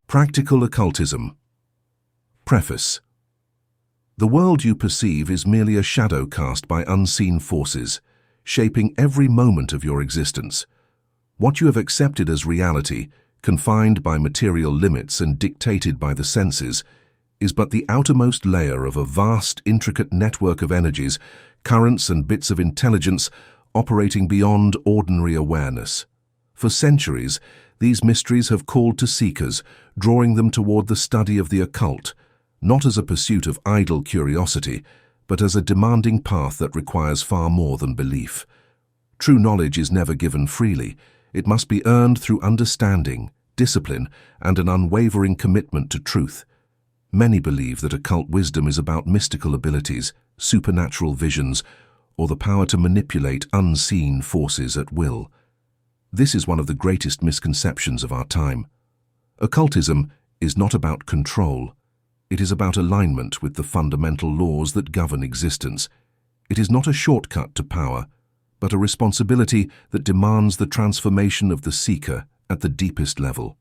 Practical Occultism. Preface. The world you perceive is merely a shadow cast by unseen forces, shaping every moment of your existence. What you have accepted as reality, confined by material limits and dictated by the senses, is but the outermost layer of a vast, intricate network of energies, currents and bits of intelligence operating beyond ordinary awareness. For centuries, these mysteries have called to seekers, drawing them toward the study of the occult, not as a pursuit of idle curiosity, but as a demanding path that requires far more than belief. True knowledge is never given freely. It must be earned through understanding, discipline, and an unwavering commitment to truth. Many believe that occult wisdom is about mystical abilities, supernatural visions, or the power to manipulate unseen forces at will. This is one of the greatest misconceptions of our time. Occultism is not about control. It is about alignment with the fundamental laws that govern existence. It is not a shortcut to power, but a responsibility that demands the transformation of the seeker at the deepest level.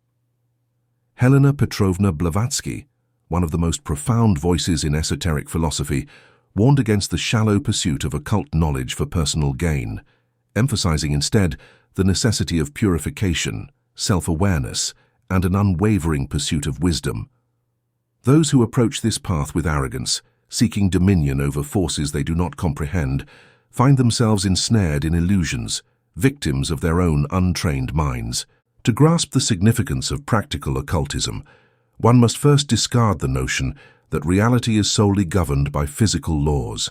Helena Blavatsky, one of the most profound voices in esoteric philosophy, warned against the shallow pursuit of occult knowledge for personal gain, emphasizing instead the necessity of purification, self-awareness, and an unwavering pursuit of wisdom. Those who approach this path with arrogance, seeking dominion over forces they do not comprehend, find themselves ensnared in illusions, victims of their own untrained minds. To grasp the significance of practical occultism, one must first discard the notion that reality is solely governed by physical laws.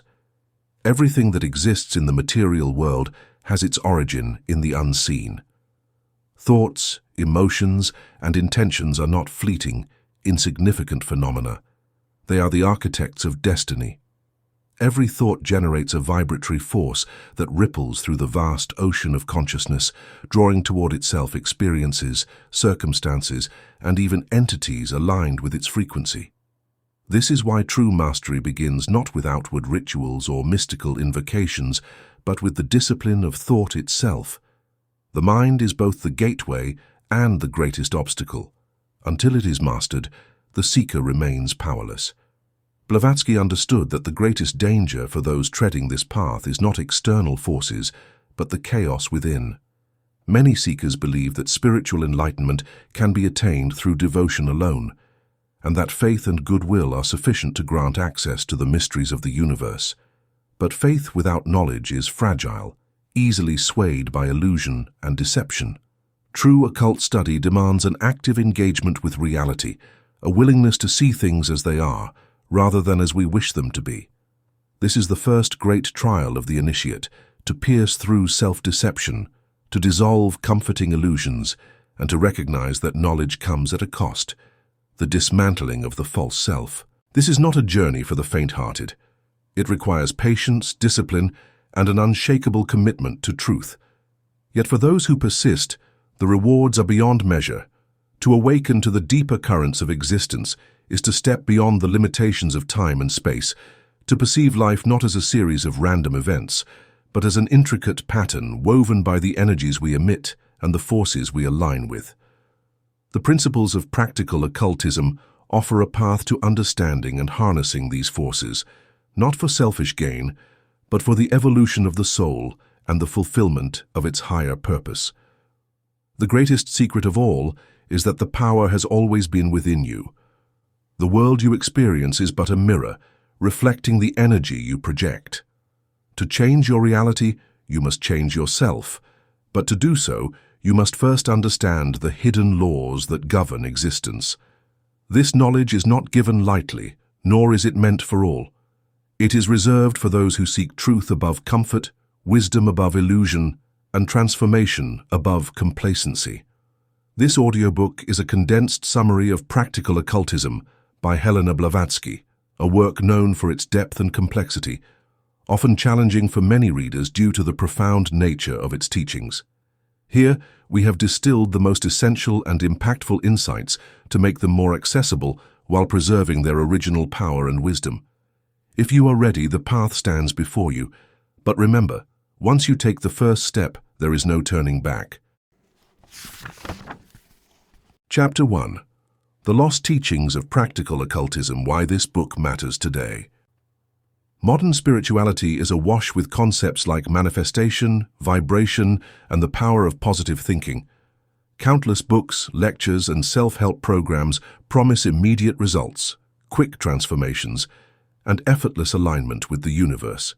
Everything that exists in the material world has its origin in the unseen. Thoughts, emotions, and intentions are not fleeting, insignificant phenomena. They are the architects of destiny. Every thought generates a vibratory force that ripples through the vast ocean of consciousness, drawing toward itself experiences, circumstances, and even entities aligned with its frequency. This is why true mastery begins not with outward rituals or mystical invocations, but with the discipline of thought itself. The mind is both the gateway and the greatest obstacle. Until it is mastered, the seeker remains powerless. Blavatsky understood that the greatest danger for those treading this path is not external forces, but the chaos within. Many seekers believe that spiritual enlightenment can be attained through devotion alone, and that faith and goodwill are sufficient to grant access to the mysteries of the universe. But faith without knowledge is fragile, easily swayed by illusion and deception. True occult study demands an active engagement with reality, a willingness to see things as they are, rather than as we wish them to be. This is the first great trial of the initiate, to pierce through self-deception, to dissolve comforting illusions, and to recognize that knowledge comes at a cost, the dismantling of the false self. This is not a journey for the faint-hearted. It requires patience, discipline, and an unshakable commitment to truth. Yet for those who persist, the rewards are beyond measure. To awaken to the deeper currents of existence is to step beyond the limitations of time and space, to perceive life not as a series of random events, but as an intricate pattern woven by the energies we emit and the forces we align with. The principles of practical occultism offer a path to understanding and harnessing these forces, not for selfish gain, but for the evolution of the soul and the fulfillment of its higher purpose. The greatest secret of all is that the power has always been within you. The world you experience is but a mirror, reflecting the energy you project. To change your reality, you must change yourself, but to do so, you must first understand the hidden laws that govern existence. This knowledge is not given lightly, nor is it meant for all. It is reserved for those who seek truth above comfort, wisdom above illusion, and transformation above complacency. This audiobook is a condensed summary of Practical Occultism by Helena Blavatsky, a work known for its depth and complexity, often challenging for many readers due to the profound nature of its teachings. Here, we have distilled the most essential and impactful insights to make them more accessible while preserving their original power and wisdom. If you are ready, the path stands before you. But remember, once you take the first step, there is no turning back. Chapter 1. The Lost Teachings of Practical Occultism, Why This Book Matters Today. Modern spirituality is awash with concepts like manifestation, vibration, and the power of positive thinking. Countless books, lectures, and self-help programs promise immediate results, quick transformations, and effortless alignment with the universe.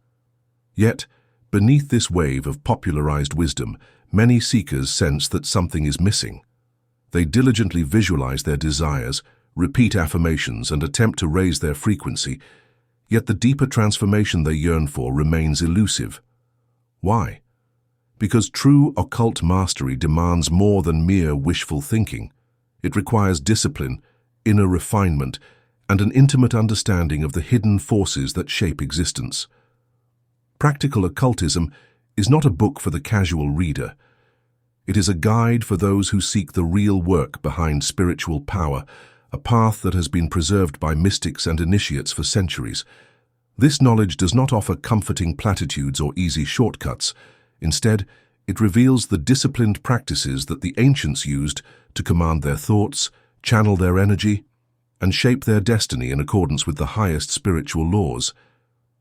Yet, beneath this wave of popularized wisdom, many seekers sense that something is missing. They diligently visualize their desires, repeat affirmations, and attempt to raise their frequency, yet the deeper transformation they yearn for remains elusive. Why? Because true occult mastery demands more than mere wishful thinking. It requires discipline, inner refinement, and an intimate understanding of the hidden forces that shape existence. Practical Occultism is not a book for the casual reader. It is a guide for those who seek the real work behind spiritual power, a path that has been preserved by mystics and initiates for centuries. This knowledge does not offer comforting platitudes or easy shortcuts. Instead, it reveals the disciplined practices that the ancients used to command their thoughts, channel their energy, and shape their destiny in accordance with the highest spiritual laws.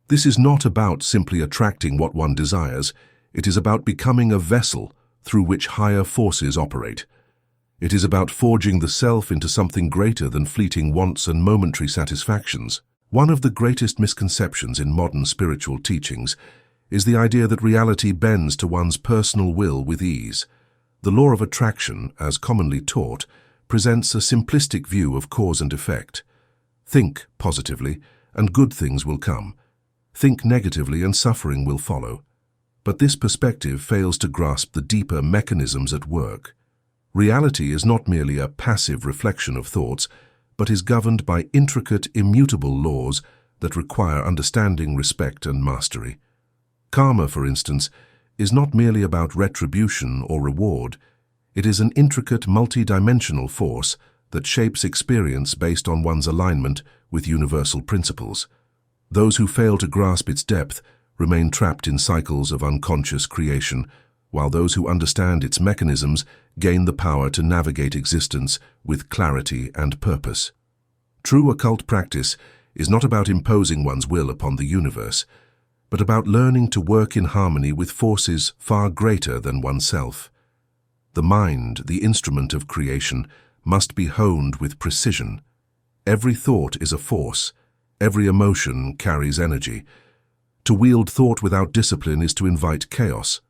This is not about simply attracting what one desires. It is about becoming a vessel through which higher forces operate. It is about forging the self into something greater than fleeting wants and momentary satisfactions. One of the greatest misconceptions in modern spiritual teachings is the idea that reality bends to one's personal will with ease. The law of attraction, as commonly taught, presents a simplistic view of cause and effect. Think positively, and good things will come. Think negatively, and suffering will follow. But this perspective fails to grasp the deeper mechanisms at work. Reality is not merely a passive reflection of thoughts, but is governed by intricate, immutable laws that require understanding, respect, and mastery. Karma, for instance, is not merely about retribution or reward. It is an intricate, multi-dimensional force that shapes experience based on one's alignment with universal principles. Those who fail to grasp its depth remain trapped in cycles of unconscious creation, while those who understand its mechanisms gain the power to navigate existence with clarity and purpose. True occult practice is not about imposing one's will upon the universe, but about learning to work in harmony with forces far greater than oneself. The mind, the instrument of creation, must be honed with precision. Every thought is a force. Every emotion carries energy. To wield thought without discipline is to invite chaos.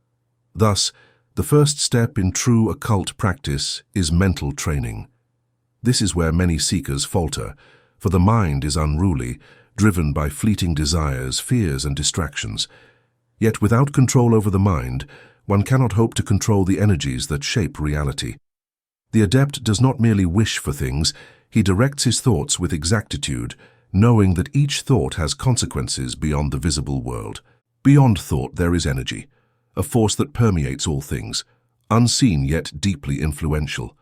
Thus, the first step in true occult practice is mental training. This is where many seekers falter, for the mind is unruly, driven by fleeting desires, fears, and distractions. Yet without control over the mind, one cannot hope to control the energies that shape reality. The adept does not merely wish for things, he directs his thoughts with exactitude, knowing that each thought has consequences beyond the visible world. Beyond thought there is energy, a force that permeates all things, unseen yet deeply influential.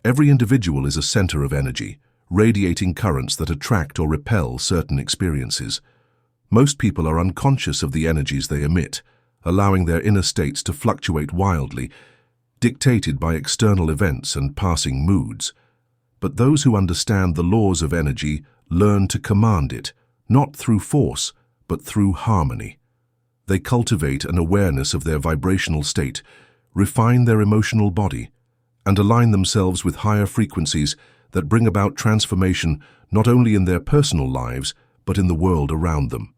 Every individual is a center of energy, radiating currents that attract or repel certain experiences. Most people are unconscious of the energies they emit, allowing their inner states to fluctuate wildly, dictated by external events and passing moods. But those who understand the laws of energy learn to command it, not through force, but through harmony. They cultivate an awareness of their vibrational state, refine their emotional body, and align themselves with higher frequencies that bring about transformation not only in their personal lives, but in the world around them.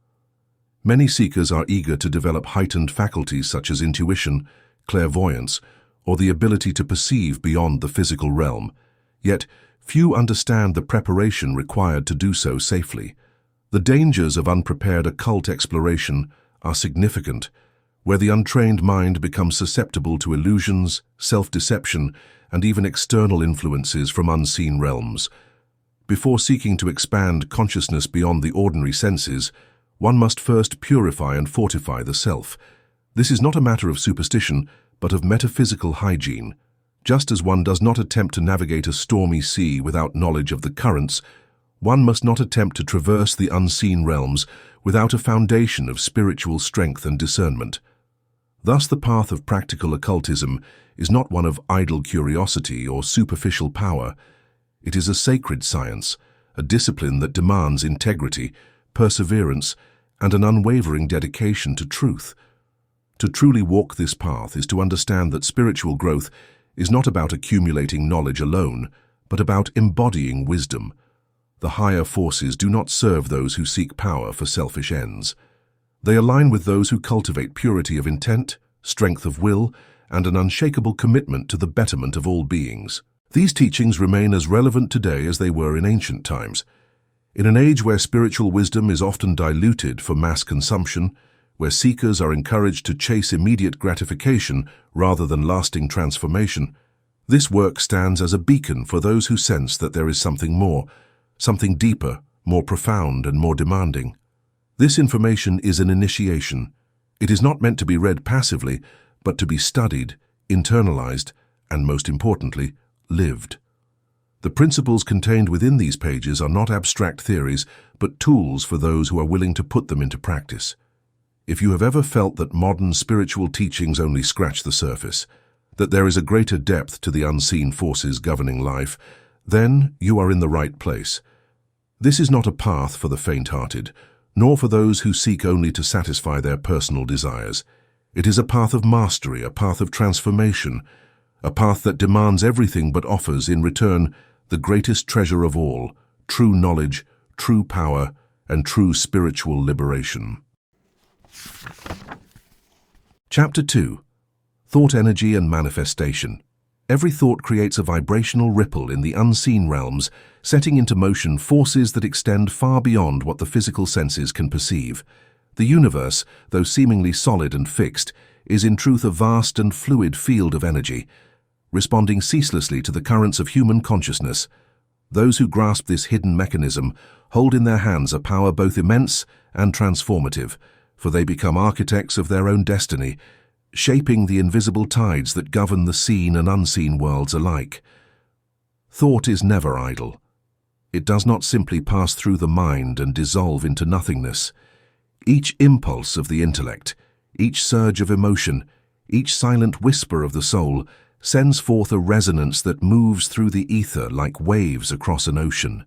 Many seekers are eager to develop heightened faculties such as intuition, clairvoyance, or the ability to perceive beyond the physical realm. Yet, few understand the preparation required to do so safely. The dangers of unprepared occult exploration are significant, where the untrained mind becomes susceptible to illusions, self-deception, and even external influences from unseen realms. Before seeking to expand consciousness beyond the ordinary senses, one must first purify and fortify the self. This is not a matter of superstition, but of metaphysical hygiene. Just as one does not attempt to navigate a stormy sea without knowledge of the currents, one must not attempt to traverse the unseen realms without a foundation of spiritual strength and discernment. Thus, the path of practical occultism is not one of idle curiosity or superficial power. It is a sacred science, a discipline that demands integrity, perseverance, and an unwavering dedication to truth. To truly walk this path is to understand that spiritual growth is not about accumulating knowledge alone, but about embodying wisdom. The higher forces do not serve those who seek power for selfish ends. They align with those who cultivate purity of intent, strength of will, and an unshakable commitment to the betterment of all beings. These teachings remain as relevant today as they were in ancient times. In an age where spiritual wisdom is often diluted for mass consumption, where seekers are encouraged to chase immediate gratification rather than lasting transformation, this work stands as a beacon for those who sense that there is something more, something deeper, more profound and more demanding. This information is an initiation. It is not meant to be read passively, but to be studied, internalized, and most importantly, lived. The principles contained within these pages are not abstract theories, but tools for those who are willing to put them into practice. If you have ever felt that modern spiritual teachings only scratch the surface, that there is a greater depth to the unseen forces governing life, then you are in the right place. This is not a path for the faint-hearted, nor for those who seek only to satisfy their personal desires. It is a path of mastery, a path of transformation, a path that demands everything but offers in return the greatest treasure of all, true knowledge, true power, and true spiritual liberation. Chapter 2. Thought Energy and Manifestation. Every thought creates a vibrational ripple in the unseen realms, setting into motion forces that extend far beyond what the physical senses can perceive. The universe, though seemingly solid and fixed, is in truth a vast and fluid field of energy, responding ceaselessly to the currents of human consciousness. Those who grasp this hidden mechanism hold in their hands a power both immense and transformative, for they become architects of their own destiny, shaping the invisible tides that govern the seen and unseen worlds alike. Thought is never idle. It does not simply pass through the mind and dissolve into nothingness. Each impulse of the intellect, each surge of emotion, each silent whisper of the soul sends forth a resonance that moves through the ether like waves across an ocean.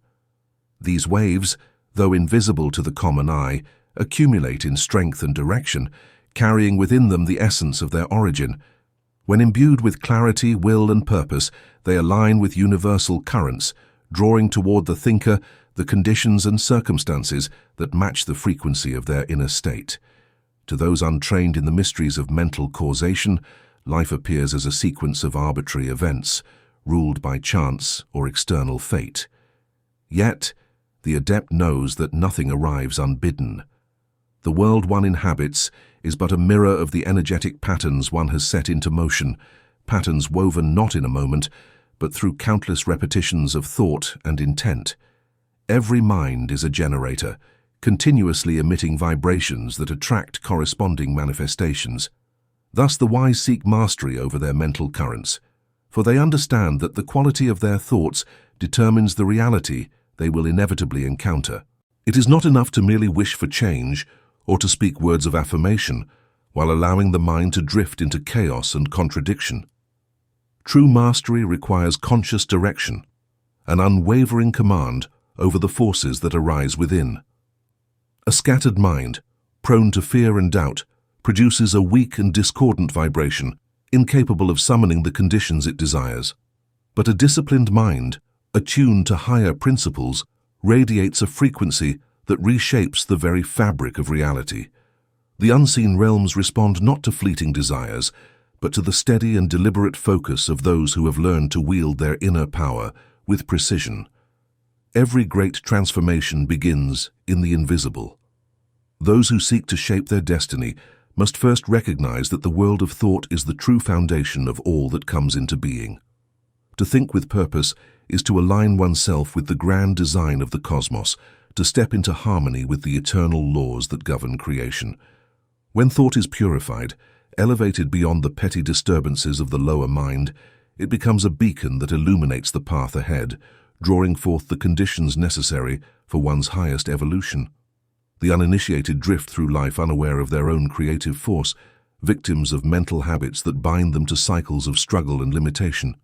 These waves, though invisible to the common eye, accumulate in strength and direction, carrying within them the essence of their origin. When imbued with clarity, will, and purpose, they align with universal currents, drawing toward the thinker the conditions and circumstances that match the frequency of their inner state. To those untrained in the mysteries of mental causation, life appears as a sequence of arbitrary events, ruled by chance or external fate. Yet, the adept knows that nothing arrives unbidden. The world one inhabits is but a mirror of the energetic patterns one has set into motion, patterns woven not in a moment, but through countless repetitions of thought and intent. Every mind is a generator, continuously emitting vibrations that attract corresponding manifestations. Thus the wise seek mastery over their mental currents, for they understand that the quality of their thoughts determines the reality they will inevitably encounter. It is not enough to merely wish for change or to speak words of affirmation while allowing the mind to drift into chaos and contradiction. True mastery requires conscious direction, an unwavering command over the forces that arise within. A scattered mind, prone to fear and doubt, produces a weak and discordant vibration, incapable of summoning the conditions it desires. But a disciplined mind, attuned to higher principles, radiates a frequency that reshapes the very fabric of reality. The unseen realms respond not to fleeting desires, but to the steady and deliberate focus of those who have learned to wield their inner power with precision. Every great transformation begins in the invisible. Those who seek to shape their destiny must first recognize that the world of thought is the true foundation of all that comes into being. To think with purpose is to align oneself with the grand design of the cosmos, to step into harmony with the eternal laws that govern creation. When thought is purified, elevated beyond the petty disturbances of the lower mind, it becomes a beacon that illuminates the path ahead, drawing forth the conditions necessary for one's highest evolution. The uninitiated drift through life unaware of their own creative force, victims of mental habits that bind them to cycles of struggle and limitation.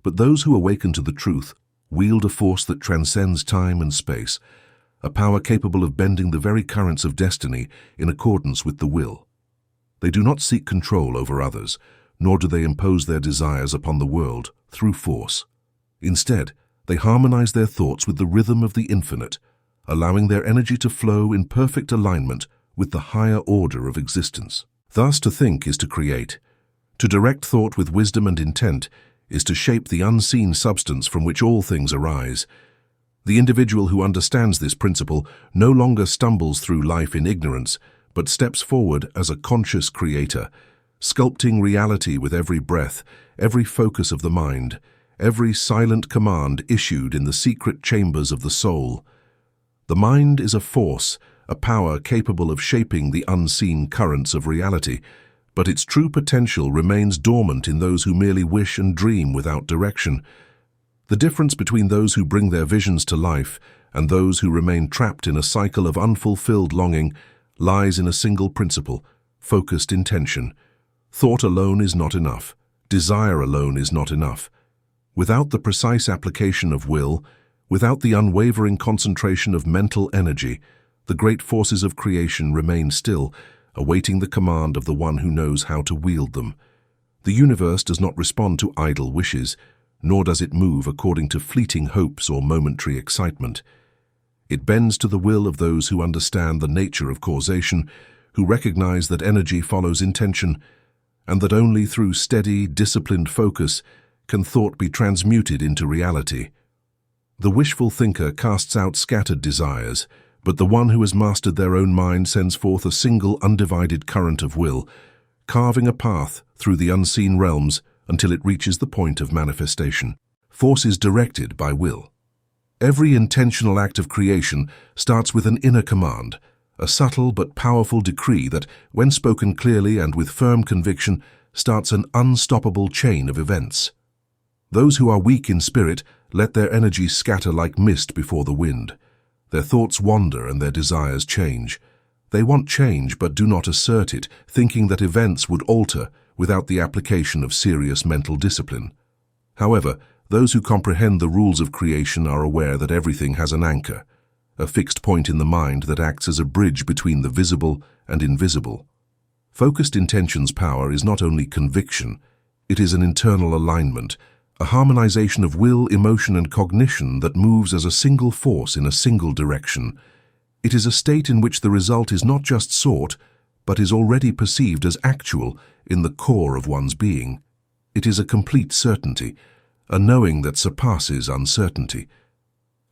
But those who awaken to the truth wield a force that transcends time and space, a power capable of bending the very currents of destiny in accordance with the will. They do not seek control over others, nor do they impose their desires upon the world through force. Instead, they harmonize their thoughts with the rhythm of the infinite, allowing their energy to flow in perfect alignment with the higher order of existence. Thus, to think is to create. To direct thought with wisdom and intent is to shape the unseen substance from which all things arise. The individual who understands this principle no longer stumbles through life in ignorance, but steps forward as a conscious creator, sculpting reality with every breath, every focus of the mind, every silent command issued in the secret chambers of the soul. The mind is a force, a power capable of shaping the unseen currents of reality, but its true potential remains dormant in those who merely wish and dream without direction. The difference between those who bring their visions to life and those who remain trapped in a cycle of unfulfilled longing lies in a single principle: focused intention. Thought alone is not enough. Desire alone is not enough. Without the precise application of will, without the unwavering concentration of mental energy, the great forces of creation remain still, awaiting the command of the one who knows how to wield them. The universe does not respond to idle wishes, nor does it move according to fleeting hopes or momentary excitement. It bends to the will of those who understand the nature of causation, who recognize that energy follows intention, and that only through steady, disciplined focus can thought be transmuted into reality. The wishful thinker casts out scattered desires, but the one who has mastered their own mind sends forth a single undivided current of will, carving a path through the unseen realms until it reaches the point of manifestation. Force is directed by will. Every intentional act of creation starts with an inner command, a subtle but powerful decree that, when spoken clearly and with firm conviction, starts an unstoppable chain of events. Those who are weak in spirit let their energy scatter like mist before the wind. Their thoughts wander and their desires change. They want change but do not assert it, thinking that events would alter without the application of serious mental discipline. However, those who comprehend the rules of creation are aware that everything has an anchor, a fixed point in the mind that acts as a bridge between the visible and invisible. Focused intention's power is not only conviction, it is an internal alignment, a harmonization of will, emotion, and cognition that moves as a single force in a single direction. It is a state in which the result is not just sought, but is already perceived as actual in the core of one's being. It is a complete certainty, a knowing that surpasses uncertainty.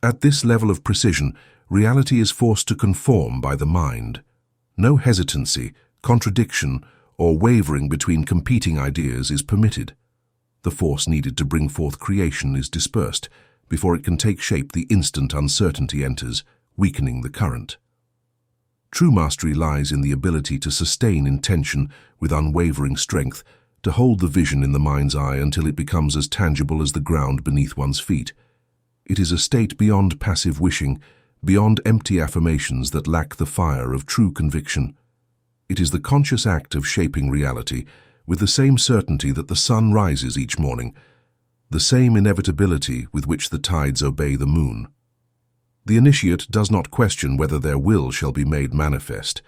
At this level of precision, reality is forced to conform by the mind. No hesitancy, contradiction, or wavering between competing ideas is permitted. The force needed to bring forth creation is dispersed before it can take shape. The instant uncertainty enters, weakening the current. True mastery lies in the ability to sustain intention with unwavering strength, to hold the vision in the mind's eye until it becomes as tangible as the ground beneath one's feet. It is a state beyond passive wishing, beyond empty affirmations that lack the fire of true conviction. It is the conscious act of shaping reality with the same certainty that the sun rises each morning, the same inevitability with which the tides obey the moon. The initiate does not question whether their will shall be made manifest.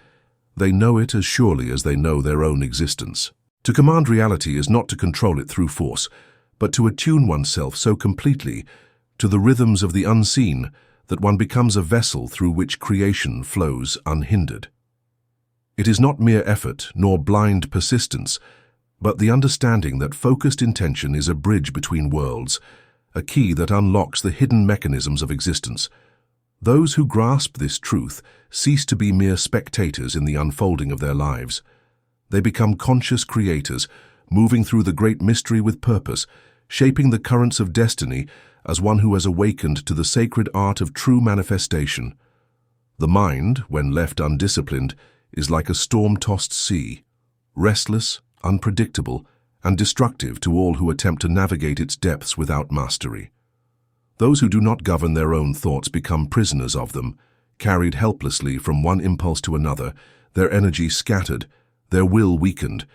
They know it as surely as they know their own existence. To command reality is not to control it through force, but to attune oneself so completely to the rhythms of the unseen that one becomes a vessel through which creation flows unhindered. It is not mere effort nor blind persistence, but the understanding that focused intention is a bridge between worlds, a key that unlocks the hidden mechanisms of existence. Those who grasp this truth cease to be mere spectators in the unfolding of their lives. They become conscious creators, moving through the great mystery with purpose, shaping the currents of destiny as one who has awakened to the sacred art of true manifestation. The mind, when left undisciplined, is like a storm-tossed sea, restless, unpredictable, and destructive to all who attempt to navigate its depths without mastery. Those who do not govern their own thoughts become prisoners of them, carried helplessly from one impulse to another, their energy scattered, their will weakened,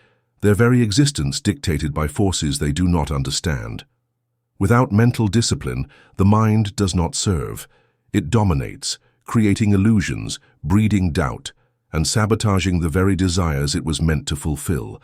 their very existence dictated by forces they do not understand. Without mental discipline, the mind does not serve. It dominates, creating illusions, breeding doubt, and sabotaging the very desires it was meant to fulfill.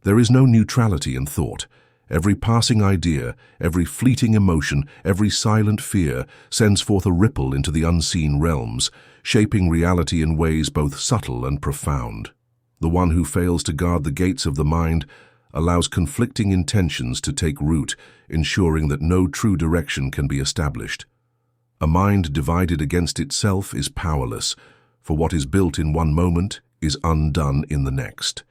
There is no neutrality in thought. Every passing idea, every fleeting emotion, every silent fear sends forth a ripple into the unseen realms, shaping reality in ways both subtle and profound. The one who fails to guard the gates of the mind allows conflicting intentions to take root, ensuring that no true direction can be established. A mind divided against itself is powerless, for what is built in one moment is undone in the next.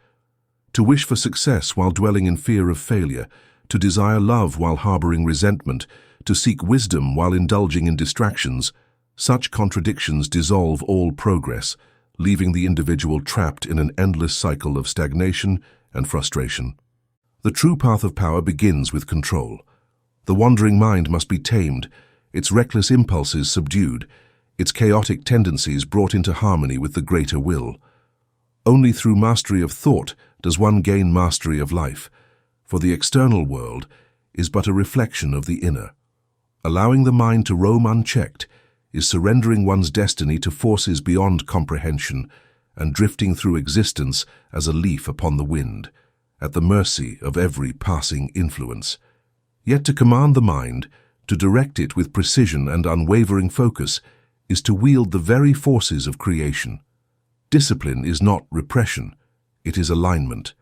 To wish for success while dwelling in fear of failure, to desire love while harboring resentment, to seek wisdom while indulging in distractions, such contradictions dissolve all progress, leaving the individual trapped in an endless cycle of stagnation and frustration. The true path of power begins with control. The wandering mind must be tamed, its reckless impulses subdued, its chaotic tendencies brought into harmony with the greater will. Only through mastery of thought does one gain mastery of life, for the external world is but a reflection of the inner. Allowing the mind to roam unchecked is surrendering one's destiny to forces beyond comprehension and drifting through existence as a leaf upon the wind, at the mercy of every passing influence. Yet to command the mind, to direct it with precision and unwavering focus, is to wield the very forces of creation. Discipline is not repression, it is alignment.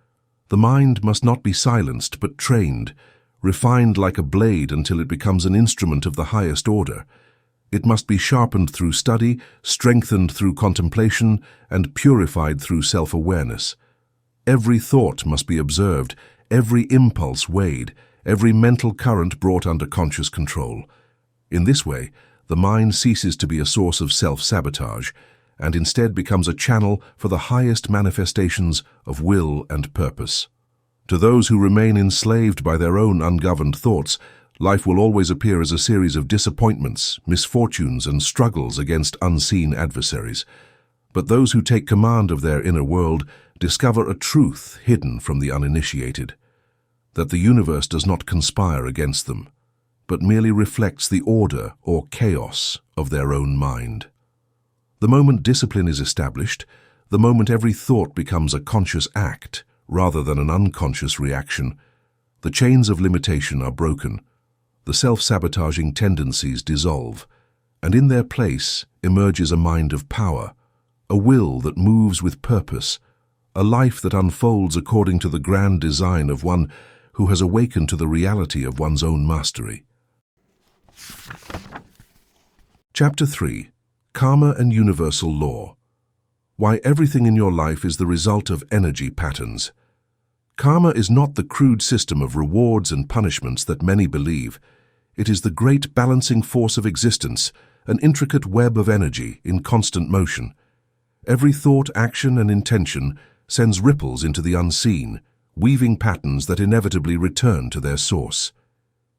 The mind must not be silenced but trained, refined like a blade until it becomes an instrument of the highest order. It must be sharpened through study, strengthened through contemplation, and purified through self-awareness. Every thought must be observed, every impulse weighed, every mental current brought under conscious control. In this way, the mind ceases to be a source of self-sabotage, and instead becomes a channel for the highest manifestations of will and purpose. To those who remain enslaved by their own ungoverned thoughts, life will always appear as a series of disappointments, misfortunes, and struggles against unseen adversaries. But those who take command of their inner world discover a truth hidden from the uninitiated, that the universe does not conspire against them, but merely reflects the order or chaos of their own mind. The moment discipline is established, the moment every thought becomes a conscious act rather than an unconscious reaction, the chains of limitation are broken, the self-sabotaging tendencies dissolve, and in their place emerges a mind of power, a will that moves with purpose, a life that unfolds according to the grand design of one who has awakened to the reality of one's own mastery. Chapter 3. Karma and Universal Law. Why everything in your life is the result of energy patterns. Karma is not the crude system of rewards and punishments that many believe. It is the great balancing force of existence, an intricate web of energy in constant motion. Every thought, action, and intention sends ripples into the unseen, weaving patterns that inevitably return to their source.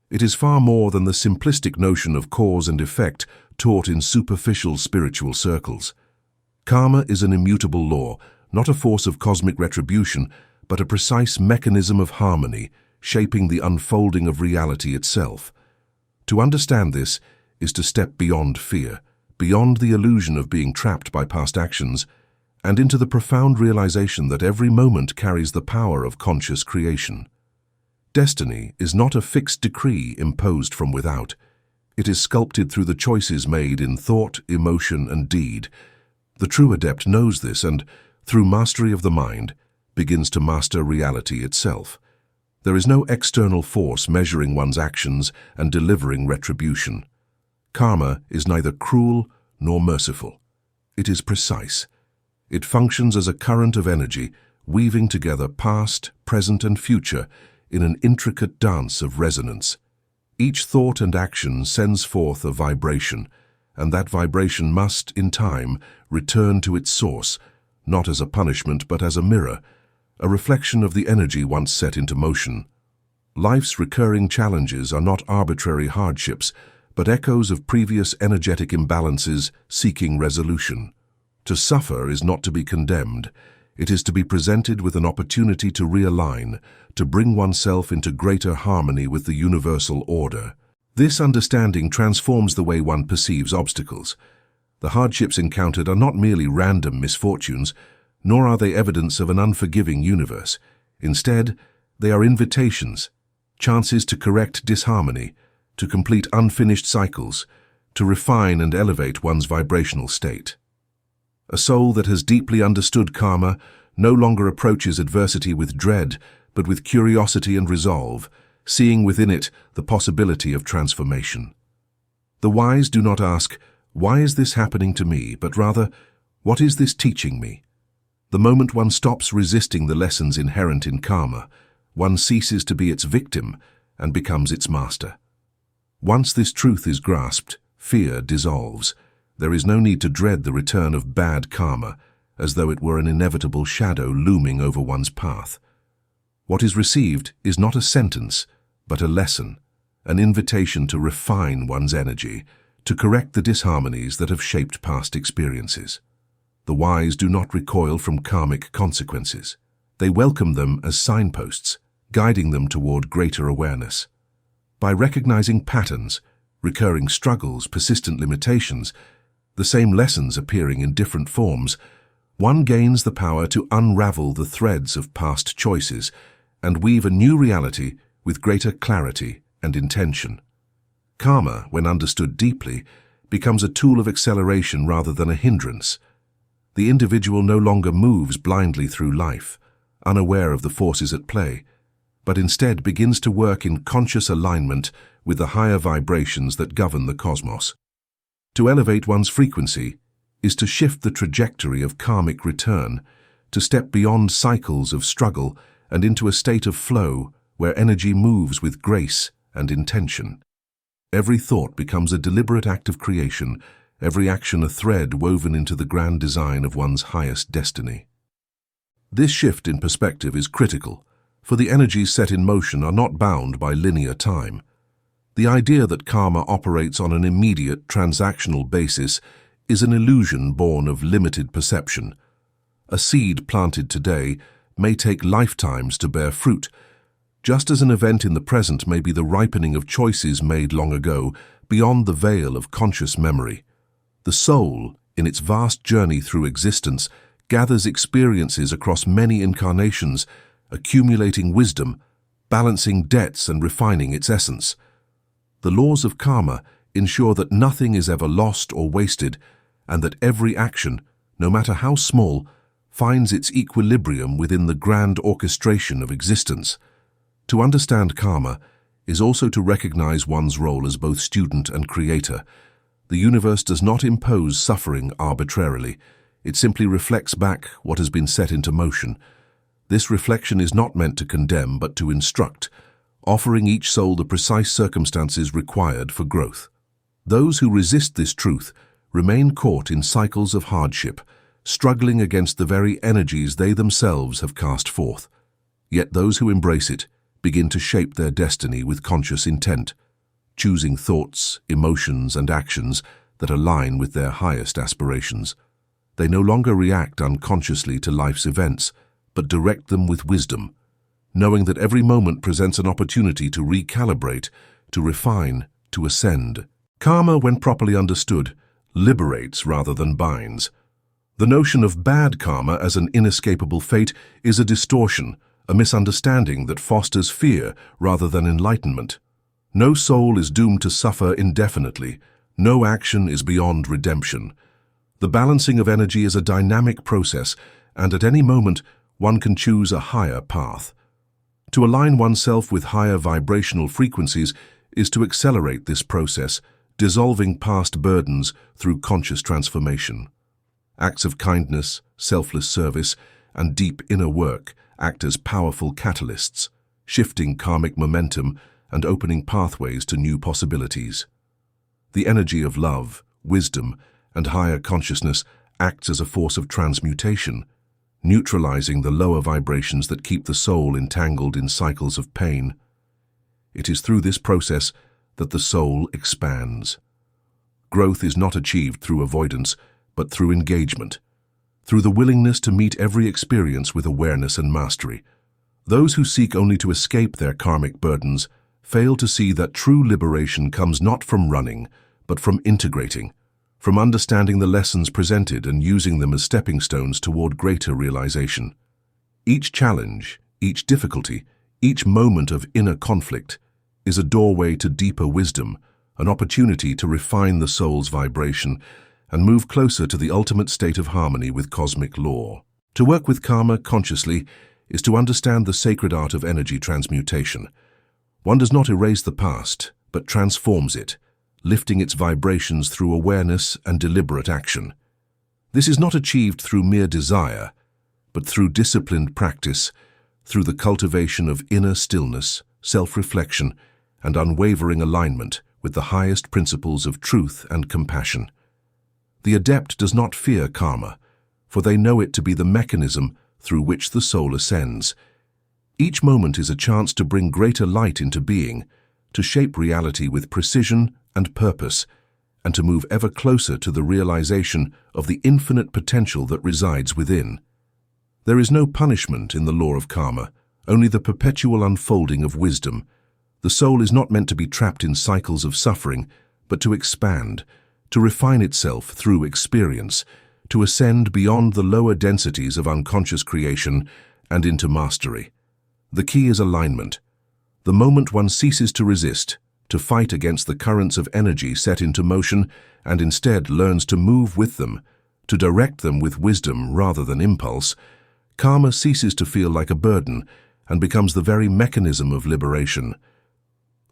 It is far more than the simplistic notion of cause and effect taught in superficial spiritual circles. Karma is an immutable law, not a force of cosmic retribution, but a precise mechanism of harmony, shaping the unfolding of reality itself. To understand this is to step beyond fear, beyond the illusion of being trapped by past actions, and into the profound realization that every moment carries the power of conscious creation. Destiny is not a fixed decree imposed from without. It is sculpted through the choices made in thought, emotion, and deed. The true adept knows this and, through mastery of the mind, begins to master reality itself. There is no external force measuring one's actions and delivering retribution. Karma is neither cruel nor merciful. It is precise. It functions as a current of energy, weaving together past, present, and future in an intricate dance of resonance. Each thought and action sends forth a vibration, and that vibration must, in time, return to its source, not as a punishment but as a mirror, a reflection of the energy once set into motion. Life's recurring challenges are not arbitrary hardships, but echoes of previous energetic imbalances seeking resolution. To suffer is not to be condemned. It is to be presented with an opportunity to realign, to bring oneself into greater harmony with the universal order. This understanding transforms the way one perceives obstacles. The hardships encountered are not merely random misfortunes, nor are they evidence of an unforgiving universe. Instead, they are invitations, chances to correct disharmony, to complete unfinished cycles, to refine and elevate one's vibrational state. A soul that has deeply understood karma no longer approaches adversity with dread, but with curiosity and resolve, seeing within it the possibility of transformation. The wise do not ask, "Why is this happening to me?" but rather, "What is this teaching me?" The moment one stops resisting the lessons inherent in karma, one ceases to be its victim and becomes its master. Once this truth is grasped, fear dissolves. There is no need to dread the return of bad karma, as though it were an inevitable shadow looming over one's path. What is received is not a sentence, but a lesson, an invitation to refine one's energy, to correct the disharmonies that have shaped past experiences. The wise do not recoil from karmic consequences. They welcome them as signposts, guiding them toward greater awareness. By recognizing patterns, recurring struggles, persistent limitations, the same lessons appearing in different forms, one gains the power to unravel the threads of past choices and weave a new reality with greater clarity and intention. Karma, when understood deeply, becomes a tool of acceleration rather than a hindrance. The individual no longer moves blindly through life, unaware of the forces at play, but instead begins to work in conscious alignment with the higher vibrations that govern the cosmos. To elevate one's frequency is to shift the trajectory of karmic return, to step beyond cycles of struggle and into a state of flow where energy moves with grace and intention. Every thought becomes a deliberate act of creation, every action a thread woven into the grand design of one's highest destiny. This shift in perspective is critical, for the energies set in motion are not bound by linear time. The idea that karma operates on an immediate, transactional basis is an illusion born of limited perception. A seed planted today may take lifetimes to bear fruit, just as an event in the present may be the ripening of choices made long ago, beyond the veil of conscious memory. The soul, in its vast journey through existence, gathers experiences across many incarnations, accumulating wisdom, balancing debts and refining its essence. The laws of karma ensure that nothing is ever lost or wasted, and that every action, no matter how small, finds its equilibrium within the grand orchestration of existence. To understand karma is also to recognize one's role as both student and creator. The universe does not impose suffering arbitrarily. It simply reflects back what has been set into motion. This reflection is not meant to condemn, but to instruct, offering each soul the precise circumstances required for growth. Those who resist this truth remain caught in cycles of hardship, struggling against the very energies they themselves have cast forth. Yet those who embrace it begin to shape their destiny with conscious intent, choosing thoughts, emotions, and actions that align with their highest aspirations. They no longer react unconsciously to life's events, but direct them with wisdom, knowing that every moment presents an opportunity to recalibrate, to refine, to ascend. Karma, when properly understood, liberates rather than binds. The notion of bad karma as an inescapable fate is a distortion, a misunderstanding that fosters fear rather than enlightenment. No soul is doomed to suffer indefinitely. No action is beyond redemption. The balancing of energy is a dynamic process, and at any moment, one can choose a higher path. To align oneself with higher vibrational frequencies is to accelerate this process, dissolving past burdens through conscious transformation. Acts of kindness, selfless service, and deep inner work act as powerful catalysts, shifting karmic momentum and opening pathways to new possibilities. The energy of love, wisdom, and higher consciousness acts as a force of transmutation, neutralizing the lower vibrations that keep the soul entangled in cycles of pain. It is through this process that the soul expands. Growth is not achieved through avoidance, but through engagement. through the willingness to meet every experience with awareness and mastery. Those who seek only to escape their karmic burdens fail to see that true liberation comes not from running, but from integrating, from understanding the lessons presented and using them as stepping stones toward greater realization. Each challenge, each difficulty, each moment of inner conflict is a doorway to deeper wisdom, an opportunity to refine the soul's vibration and move closer to the ultimate state of harmony with cosmic law. To work with karma consciously is to understand the sacred art of energy transmutation. One does not erase the past, but transforms it, lifting its vibrations through awareness and deliberate action. This is not achieved through mere desire, but through disciplined practice, through the cultivation of inner stillness, self-reflection, and unwavering alignment with the highest principles of truth and compassion. The adept does not fear karma, for they know it to be the mechanism through which the soul ascends. Each moment is a chance to bring greater light into being, to shape reality with precision and purpose, and to move ever closer to the realization of the infinite potential that resides within. There is no punishment in the law of karma, only the perpetual unfolding of wisdom. The soul is not meant to be trapped in cycles of suffering, but to expand, to refine itself through experience, to ascend beyond the lower densities of unconscious creation and into mastery. The key is alignment. The moment one ceases to resist, to fight against the currents of energy set into motion, and instead learns to move with them, to direct them with wisdom rather than impulse, karma ceases to feel like a burden and becomes the very mechanism of liberation.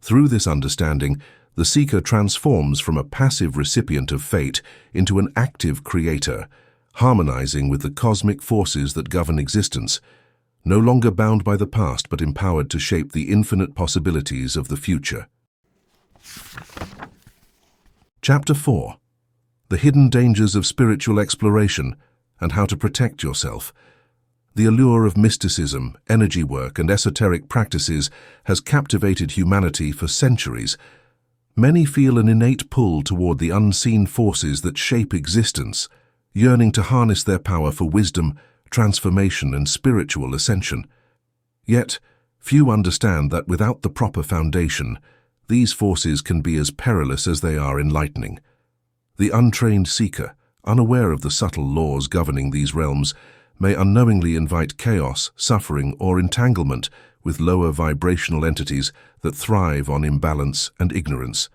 Through this understanding, the seeker transforms from a passive recipient of fate into an active creator, harmonizing with the cosmic forces that govern existence, no longer bound by the past but empowered to shape the infinite possibilities of the future. Chapter 4. The Hidden Dangers of Spiritual Exploration and How to Protect Yourself. The allure of mysticism, energy work, and esoteric practices has captivated humanity for centuries. Many feel an innate pull toward the unseen forces that shape existence, yearning to harness their power for wisdom, transformation, and spiritual ascension. Yet, few understand that without the proper foundation, these forces can be as perilous as they are enlightening. The untrained seeker, unaware of the subtle laws governing these realms, may unknowingly invite chaos, suffering, or entanglement with lower vibrational entities that thrive on imbalance and ignorance.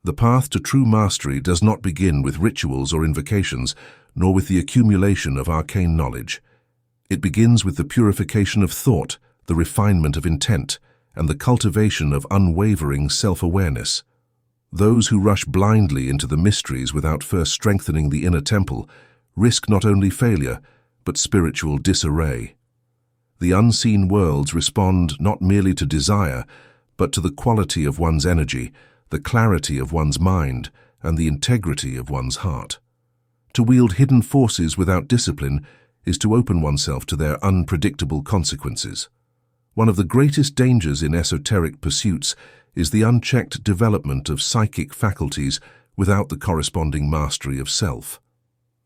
The path to true mastery does not begin with rituals or invocations, nor with the accumulation of arcane knowledge. It begins with the purification of thought, the refinement of intent, and the cultivation of unwavering self-awareness. Those who rush blindly into the mysteries without first strengthening the inner temple risk not only failure, but spiritual disarray. The unseen worlds respond not merely to desire, but to the quality of one's energy, the clarity of one's mind, and the integrity of one's heart. To wield hidden forces without discipline is to open oneself to their unpredictable consequences. One of the greatest dangers in esoteric pursuits is the unchecked development of psychic faculties without the corresponding mastery of self.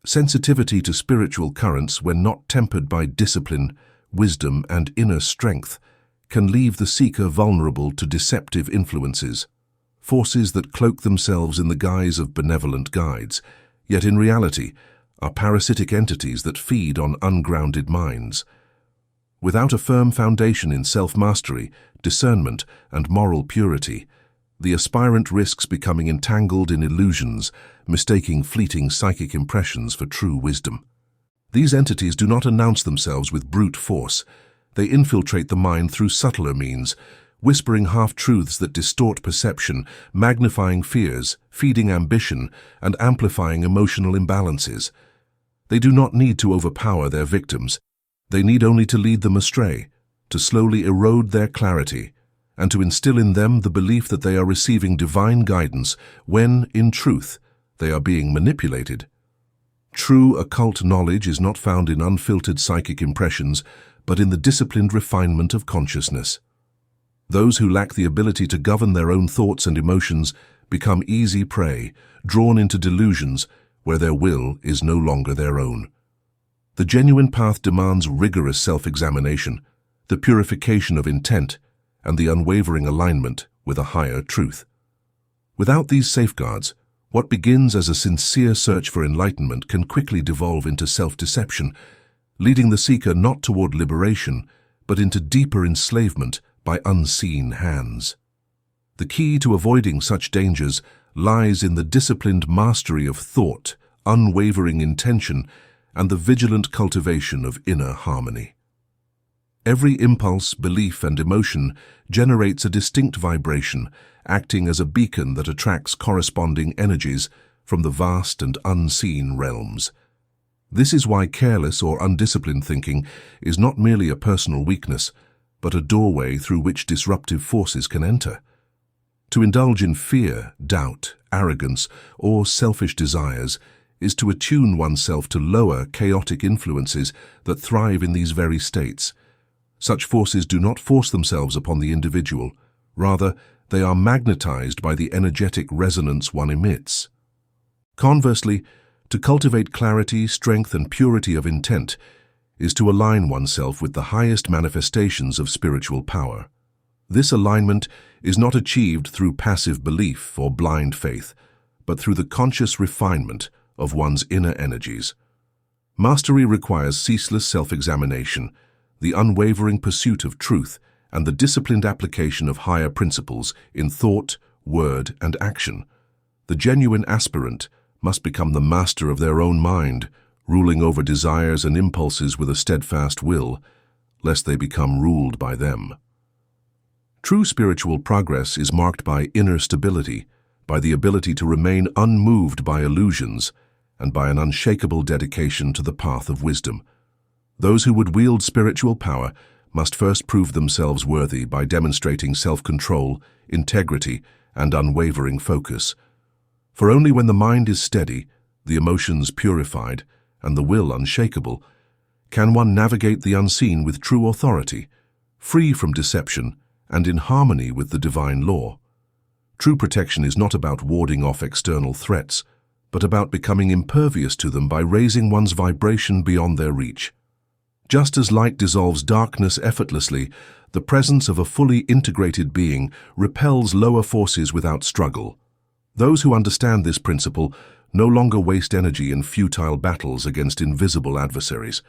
Sensitivity to spiritual currents, when not tempered by discipline, wisdom, and inner strength, can leave the seeker vulnerable to deceptive influences, forces that cloak themselves in the guise of benevolent guides, yet in reality are parasitic entities that feed on ungrounded minds. Without a firm foundation in self-mastery, discernment, and moral purity, the aspirant risks becoming entangled in illusions, mistaking fleeting psychic impressions for true wisdom. These entities do not announce themselves with brute force. They infiltrate the mind through subtler means, whispering half-truths that distort perception, magnifying fears, feeding ambition, and amplifying emotional imbalances. They do not need to overpower their victims. They need only to lead them astray, to slowly erode their clarity, and to instill in them the belief that they are receiving divine guidance when, in truth, they are being manipulated. True occult knowledge is not found in unfiltered psychic impressions, but in the disciplined refinement of consciousness. Those who lack the ability to govern their own thoughts and emotions become easy prey, drawn into delusions where their will is no longer their own. The genuine path demands rigorous self-examination, the purification of intent, and the unwavering alignment with a higher truth. Without these safeguards, what begins as a sincere search for enlightenment can quickly devolve into self-deception, leading the seeker not toward liberation, but into deeper enslavement by unseen hands. The key to avoiding such dangers lies in the disciplined mastery of thought, unwavering intention, and the vigilant cultivation of inner harmony. Every impulse, belief, and emotion generates a distinct vibration, acting as a beacon that attracts corresponding energies from the vast and unseen realms. This is why careless or undisciplined thinking is not merely a personal weakness, but a doorway through which disruptive forces can enter. To indulge in fear, doubt, arrogance, or selfish desires is to attune oneself to lower, chaotic influences that thrive in these very states. Such forces do not force themselves upon the individual. Rather, they are magnetized by the energetic resonance one emits. Conversely, to cultivate clarity, strength, and purity of intent is to align oneself with the highest manifestations of spiritual power. This alignment is not achieved through passive belief or blind faith, but through the conscious refinement of one's inner energies. Mastery requires ceaseless self-examination, the unwavering pursuit of truth, and the disciplined application of higher principles in thought, word, and action. The genuine aspirant must become the master of their own mind, ruling over desires and impulses with a steadfast will, lest they become ruled by them. True spiritual progress is marked by inner stability, by the ability to remain unmoved by illusions, and by an unshakable dedication to the path of wisdom. Those who would wield spiritual power must first prove themselves worthy by demonstrating self-control, integrity, and unwavering focus. For only when the mind is steady, the emotions purified, and the will unshakable, can one navigate the unseen with true authority, free from deception, and in harmony with the divine law. True protection is not about warding off external threats, but about becoming impervious to them by raising one's vibration beyond their reach. Just as light dissolves darkness effortlessly, the presence of a fully integrated being repels lower forces without struggle. Those who understand this principle no longer waste energy in futile battles against invisible adversaries.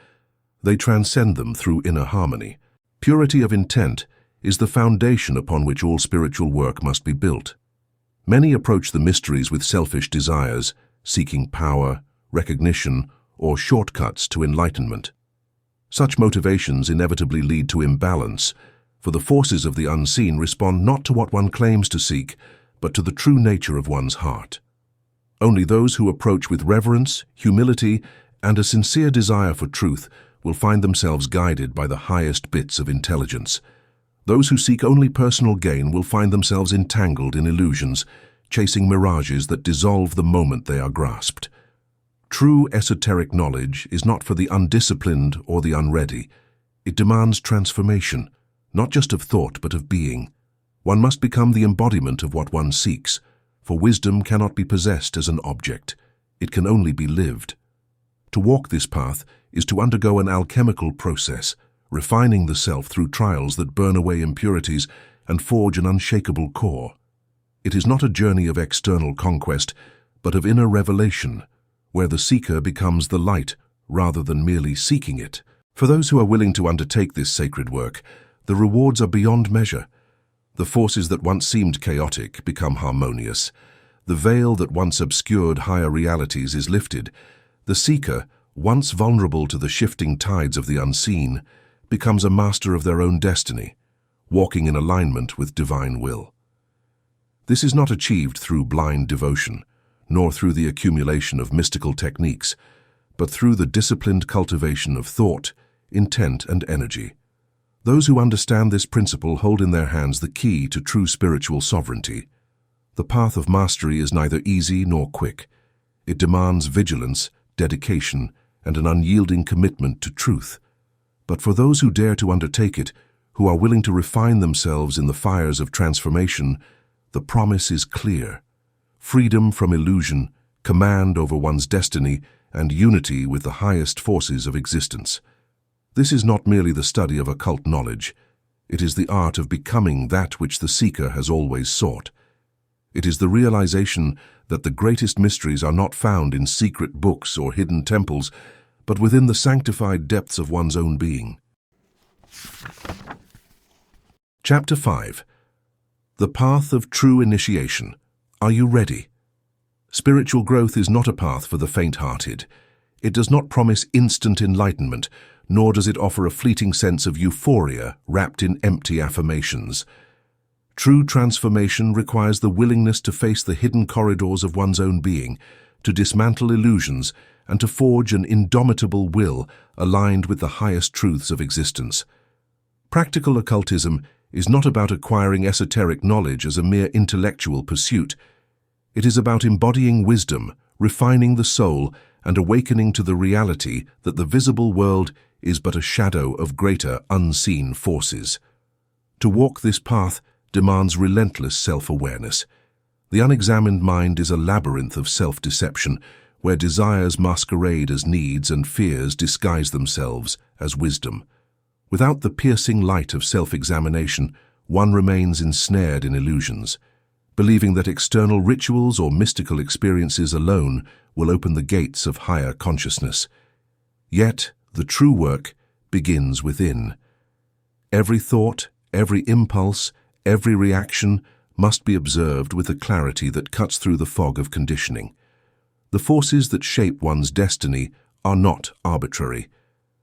They transcend them through inner harmony. Purity of intent is the foundation upon which all spiritual work must be built. Many approach the mysteries with selfish desires, seeking power, recognition, or shortcuts to enlightenment. Such motivations inevitably lead to imbalance, for the forces of the unseen respond not to what one claims to seek, but to the true nature of one's heart. Only those who approach with reverence, humility, and a sincere desire for truth will find themselves guided by the highest bits of intelligence. Those who seek only personal gain will find themselves entangled in illusions, chasing mirages that dissolve the moment they are grasped. True esoteric knowledge is not for the undisciplined or the unready. It demands transformation, not just of thought but of being. One must become the embodiment of what one seeks, for wisdom cannot be possessed as an object. It can only be lived. To walk this path is to undergo an alchemical process, refining the self through trials that burn away impurities and forge an unshakable core. It is not a journey of external conquest, but of inner revelation, where the seeker becomes the light rather than merely seeking it. For those who are willing to undertake this sacred work, the rewards are beyond measure. The forces that once seemed chaotic become harmonious. The veil that once obscured higher realities is lifted. The seeker, once vulnerable to the shifting tides of the unseen, becomes a master of their own destiny, walking in alignment with divine will. This is not achieved through blind devotion, nor through the accumulation of mystical techniques, but through the disciplined cultivation of thought, intent, and energy. Those who understand this principle hold in their hands the key to true spiritual sovereignty. The path of mastery is neither easy nor quick. It demands vigilance, dedication, and an unyielding commitment to truth. But for those who dare to undertake it, who are willing to refine themselves in the fires of transformation, the promise is clear. Freedom from illusion, command over one's destiny, and unity with the highest forces of existence. This is not merely the study of occult knowledge. It is the art of becoming that which the seeker has always sought. It is the realization that the greatest mysteries are not found in secret books or hidden temples, but within the sanctified depths of one's own being. Chapter 5. The Path of True Initiation. Are you ready? Spiritual growth is not a path for the faint-hearted. It does not promise instant enlightenment, nor does it offer a fleeting sense of euphoria wrapped in empty affirmations. True transformation requires the willingness to face the hidden corridors of one's own being, to dismantle illusions, and to forge an indomitable will aligned with the highest truths of existence. Practical occultism is not about acquiring esoteric knowledge as a mere intellectual pursuit. It is about embodying wisdom, refining the soul, and awakening to the reality that the visible world is but a shadow of greater unseen forces. To walk this path demands relentless self-awareness. The unexamined mind is a labyrinth of self-deception, where desires masquerade as needs and fears disguise themselves as wisdom. Without the piercing light of self-examination, one remains ensnared in illusions, believing that external rituals or mystical experiences alone will open the gates of higher consciousness. Yet, the true work begins within. Every thought, every impulse, every reaction must be observed with a clarity that cuts through the fog of conditioning. The forces that shape one's destiny are not arbitrary.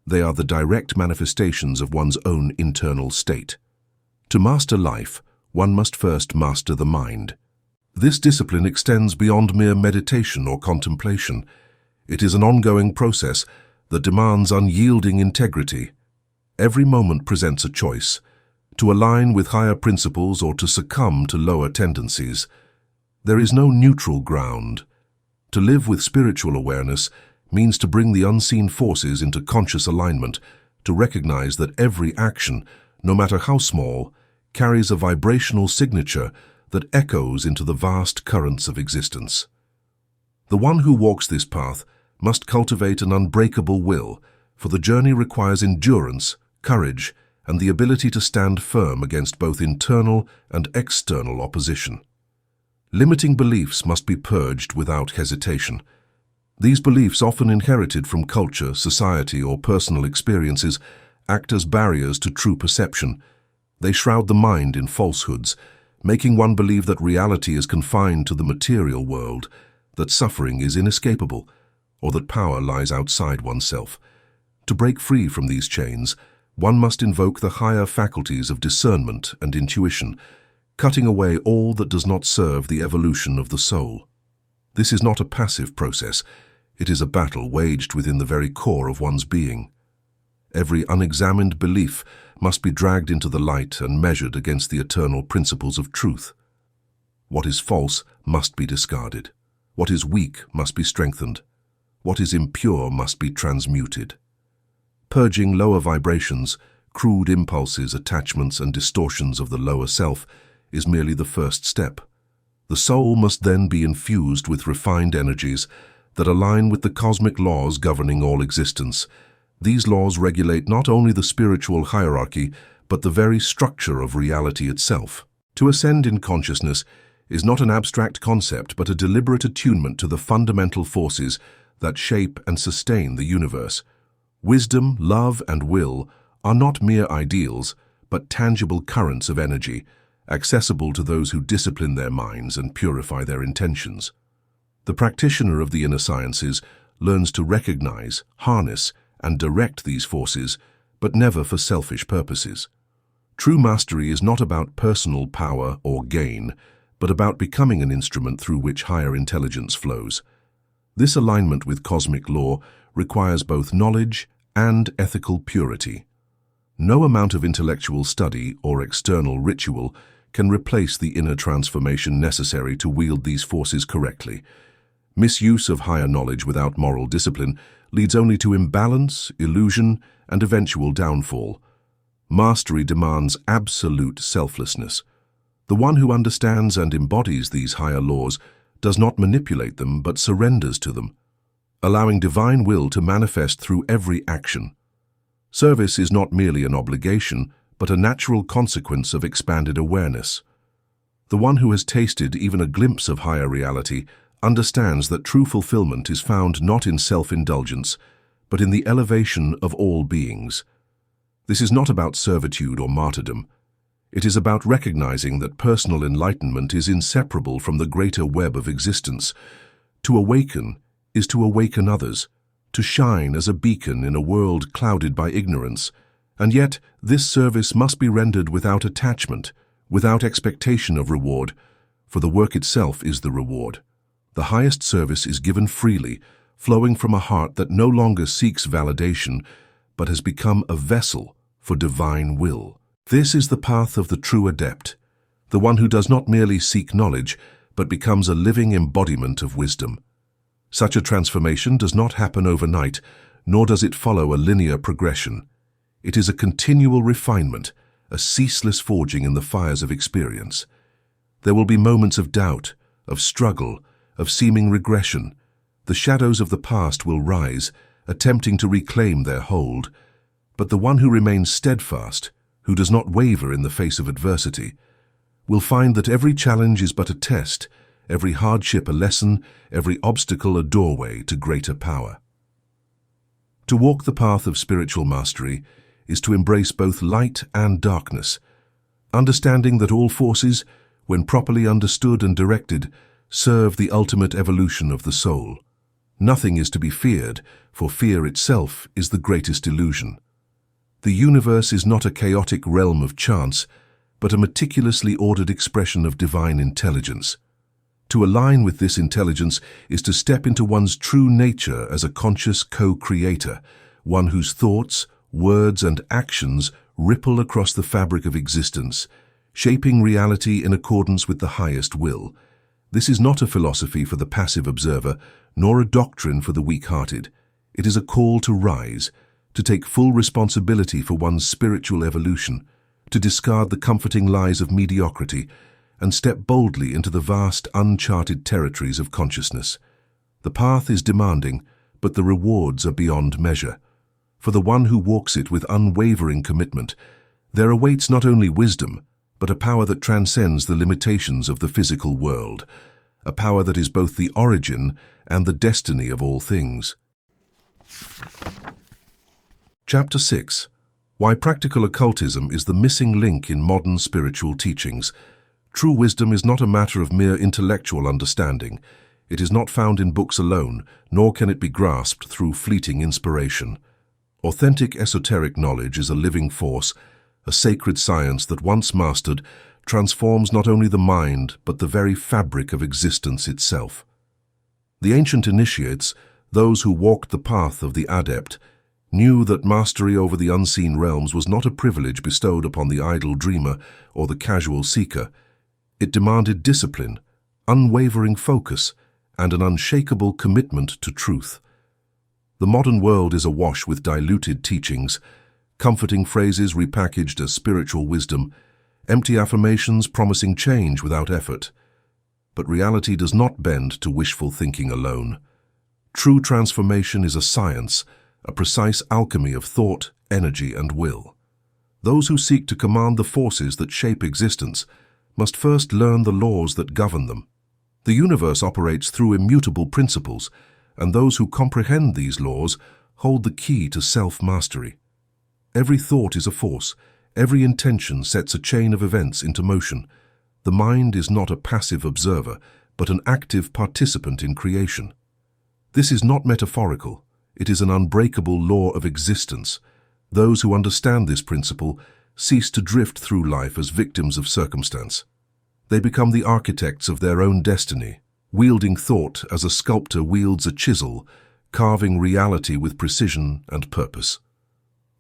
They are the direct manifestations of one's own internal state. To master life, one must first master the mind. This discipline extends beyond mere meditation or contemplation. It is an ongoing process that demands unyielding integrity. Every moment presents a choice, to align with higher principles or to succumb to lower tendencies. There is no neutral ground. To live with spiritual awareness means to bring the unseen forces into conscious alignment, to recognize that every action, no matter how small, carries a vibrational signature that echoes into the vast currents of existence. The one who walks this path must cultivate an unbreakable will, for the journey requires endurance, courage, and the ability to stand firm against both internal and external opposition. Limiting beliefs must be purged without hesitation. These beliefs, often inherited from culture, society, or personal experiences, act as barriers to true perception. They shroud the mind in falsehoods, making one believe that reality is confined to the material world, that suffering is inescapable, or that power lies outside oneself. To break free from these chains, one must invoke the higher faculties of discernment and intuition, cutting away all that does not serve the evolution of the soul. This is not a passive process. It is a battle waged within the very core of one's being. Every unexamined belief must be dragged into the light and measured against the eternal principles of truth. What is false must be discarded. What is weak must be strengthened. What is impure must be transmuted. Purging lower vibrations, crude impulses, attachments, and distortions of the lower self is merely the first step. The soul must then be infused with refined energies that align with the cosmic laws governing all existence. These laws regulate not only the spiritual hierarchy, but the very structure of reality itself. To ascend in consciousness is not an abstract concept, but a deliberate attunement to the fundamental forces that shape and sustain the universe. Wisdom, love, and will are not mere ideals, but tangible currents of energy, accessible to those who discipline their minds and purify their intentions. The practitioner of the inner sciences learns to recognize, harness, and direct these forces, but never for selfish purposes. True mastery is not about personal power or gain, but about becoming an instrument through which higher intelligence flows. This alignment with cosmic law requires both knowledge and ethical purity. No amount of intellectual study or external ritual can replace the inner transformation necessary to wield these forces correctly. Misuse of higher knowledge without moral discipline leads only to imbalance, illusion, and eventual downfall. Mastery demands absolute selflessness. The one who understands and embodies these higher laws does not manipulate them but surrenders to them. allowing divine will to manifest through every action. Service is not merely an obligation, but a natural consequence of expanded awareness. The one who has tasted even a glimpse of higher reality understands that true fulfillment is found not in self-indulgence, but in the elevation of all beings. This is not about servitude or martyrdom. It is about recognizing that personal enlightenment is inseparable from the greater web of existence. To awaken is to awaken others, to shine as a beacon in a world clouded by ignorance. And yet, this service must be rendered without attachment, without expectation of reward, for the work itself is the reward. The highest service is given freely, flowing from a heart that no longer seeks validation, but has become a vessel for divine will. This is the path of the true adept, the one who does not merely seek knowledge, but becomes a living embodiment of wisdom. Such a transformation does not happen overnight, nor does it follow a linear progression. It is a continual refinement, a ceaseless forging in the fires of experience. There will be moments of doubt, of struggle, of seeming regression. The shadows of the past will rise, attempting to reclaim their hold. But the one who remains steadfast, who does not waver in the face of adversity, will find that every challenge is but a test, every hardship a lesson, every obstacle a doorway to greater power. To walk the path of spiritual mastery is to embrace both light and darkness, understanding that all forces, when properly understood and directed, serve the ultimate evolution of the soul. Nothing is to be feared, for fear itself is the greatest illusion. The universe is not a chaotic realm of chance, but a meticulously ordered expression of divine intelligence. To align with this intelligence is to step into one's true nature as a conscious co-creator, one whose thoughts, words, and actions ripple across the fabric of existence, shaping reality in accordance with the highest will. This is not a philosophy for the passive observer, nor a doctrine for the weak-hearted. It is a call to rise, to take full responsibility for one's spiritual evolution, to discard the comforting lies of mediocrity, and step boldly into the vast, uncharted territories of consciousness. The path is demanding, but the rewards are beyond measure. For the one who walks it with unwavering commitment, there awaits not only wisdom, but a power that transcends the limitations of the physical world, a power that is both the origin and the destiny of all things. Chapter 6. Why Practical Occultism is the missing link in modern spiritual teachings. True wisdom is not a matter of mere intellectual understanding. It is not found in books alone, nor can it be grasped through fleeting inspiration. Authentic esoteric knowledge is a living force, a sacred science that once mastered transforms not only the mind but the very fabric of existence itself. The ancient initiates, those who walked the path of the adept, knew that mastery over the unseen realms was not a privilege bestowed upon the idle dreamer or the casual seeker. It demanded discipline, unwavering focus, and an unshakable commitment to truth. The modern world is awash with diluted teachings, comforting phrases repackaged as spiritual wisdom, empty affirmations promising change without effort. But reality does not bend to wishful thinking alone. True transformation is a science, a precise alchemy of thought, energy, and will. Those who seek to command the forces that shape existence must first learn the laws that govern them. The universe operates through immutable principles, and those who comprehend these laws hold the key to self-mastery. Every thought is a force, every intention sets a chain of events into motion. The mind is not a passive observer, but an active participant in creation. This is not metaphorical, it is an unbreakable law of existence. Those who understand this principle cease to drift through life as victims of circumstance. They become the architects of their own destiny, wielding thought as a sculptor wields a chisel, carving reality with precision and purpose.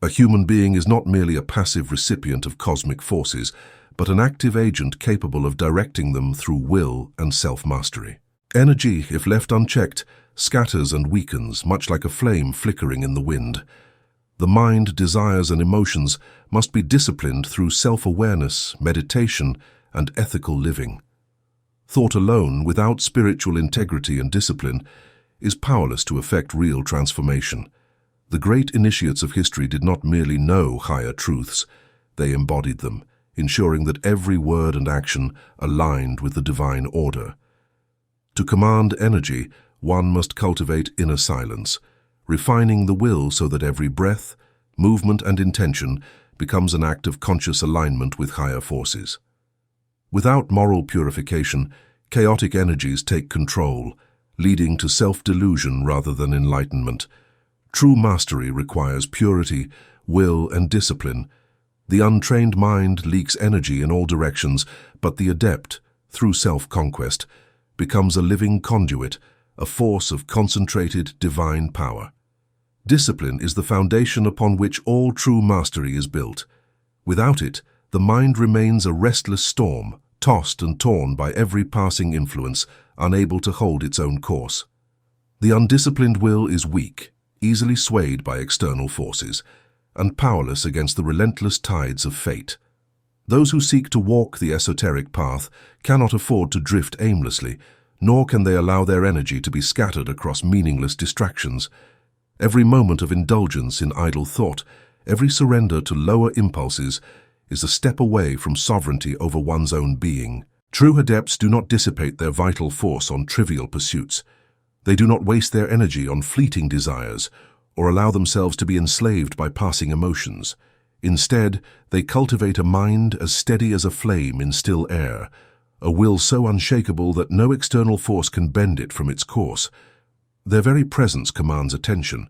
A human being is not merely a passive recipient of cosmic forces, but an active agent capable of directing them through will and self-mastery. Energy, if left unchecked, scatters and weakens, much like a flame flickering in the wind. The mind, desires, and emotions must be disciplined through self-awareness, meditation, and ethical living. Thought alone, without spiritual integrity and discipline, is powerless to effect real transformation. The great initiates of history did not merely know higher truths, they embodied them, ensuring that every word and action aligned with the divine order. To command energy, one must cultivate inner silence, refining the will so that every breath, movement and intention becomes an act of conscious alignment with higher forces. Without moral purification, chaotic energies take control, leading to self-delusion rather than enlightenment. True mastery requires purity, will, and discipline. The untrained mind leaks energy in all directions, but the adept, through self-conquest, becomes a living conduit, a force of concentrated divine power. Discipline is the foundation upon which all true mastery is built. Without it, the mind remains a restless storm, tossed and torn by every passing influence, unable to hold its own course. The undisciplined will is weak, easily swayed by external forces, and powerless against the relentless tides of fate. Those who seek to walk the esoteric path cannot afford to drift aimlessly, nor can they allow their energy to be scattered across meaningless distractions. Every moment of indulgence in idle thought, every surrender to lower impulses, is a step away from sovereignty over one's own being. True adepts do not dissipate their vital force on trivial pursuits. They do not waste their energy on fleeting desires, or allow themselves to be enslaved by passing emotions. Instead, they cultivate a mind as steady as a flame in still air, a will so unshakable that no external force can bend it from its course. Their very presence commands attention,